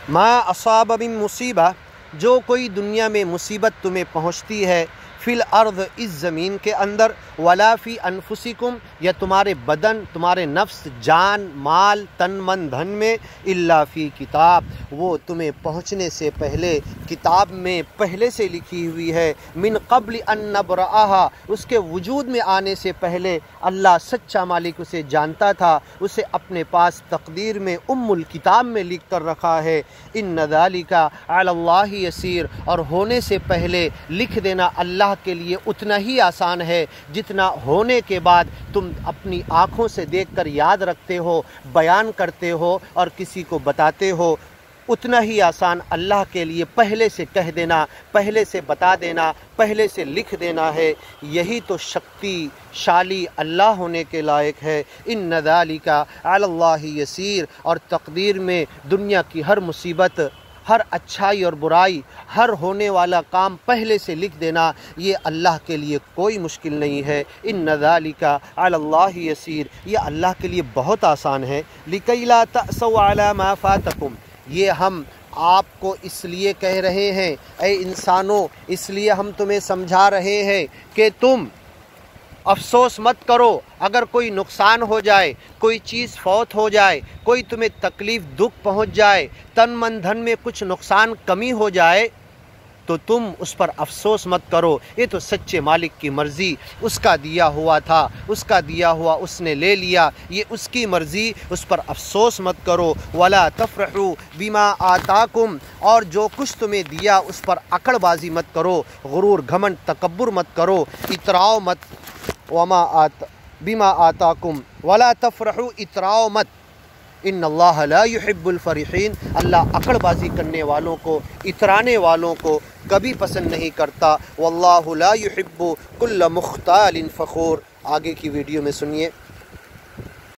ما اصاب من مصیبہ، جو کوئی دنیا میں مصیبت تمہیں پہنچتی ہے، فی الارض، اس زمین کے اندر، ولا فی انفسکم، یا تمہارے بدن، تمہارے نفس، جان، مال، تن من دھن میں، الا فی کتاب، وہ تمہیں پہنچنے سے پہلے کتاب میں پہلے سے لکھی ہوئی ہے، من قبل ان نبرأہا، اس کے وجود میں آنے سے پہلے اللہ سچا مالک اسے جانتا تھا، اسے اپنے پاس تقدیر میں الکتاب میں لکھ کر رکھا ہے۔ ان ذالک علی اللہ یسیر، اور ہونے سے پہلے لکھ دینا اللہ کے لیے اتنا ہی آسان ہے جتنا ہونے کے بعد تم اپنی آنکھوں سے دیکھ کر یاد رکھتے ہو، بیان کرتے ہو اور کسی کو بتاتے ہو، اتنا ہی آسان اللہ کے لیے پہلے سے کہہ دینا، پہلے سے بتا دینا، پہلے سے لکھ دینا ہے۔ یہی تو شکتی شالی اللہ ہونے کے لائق ہے۔ ان ذالک علی اللہ یسیر، اور تقدیر میں دنیا کی ہر مصیبت، ہر اچھائی اور برائی، ہر ہونے والا کام پہلے سے لکھ دینا، یہ اللہ کے لیے کوئی مشکل نہیں ہے۔ ان ذالک علی اللہ یسیر، یہ اللہ کے لیے بہت آسان ہے۔ لکی لا تأسوا علی ما فاتکم، یہ ہم آپ کو اس لیے کہہ رہے ہیں اے انسانوں، اس لیے ہم تمہیں سمجھا رہے ہیں کہ تم افسوس مت کرو اگر کوئی نقصان ہو جائے، کوئی چیز فوت ہو جائے، کوئی تمہیں تکلیف دکھ پہنچ جائے، تن من دھن میں کچھ نقصان کمی ہو جائے تو تم اس پر افسوس مت کرو، یہ تو سچے مالک کی مرضی، اس کا دیا ہوا تھا، اس کا دیا ہوا اس نے لے لیا، یہ اس کی مرضی، اس پر افسوس مت کرو۔ ولا تفرحوا بما آتاکم، اور جو کچھ تمہیں دیا اس پر اکڑ بازی مت کرو، غرور، گھمنڈ، تکبر مت کرو، اتراؤ مت، بما آتاکم ولا تفرحوا، اتراؤ مت، ان اللہ لا يحب الفرحین، اللہ اکڑ بازی کرنے والوں کو، اترانے والوں کو کبھی پسند نہیں کرتا۔ واللہ لا يحب كل مختال فخور۔ آگے کی ویڈیو میں سنیے۔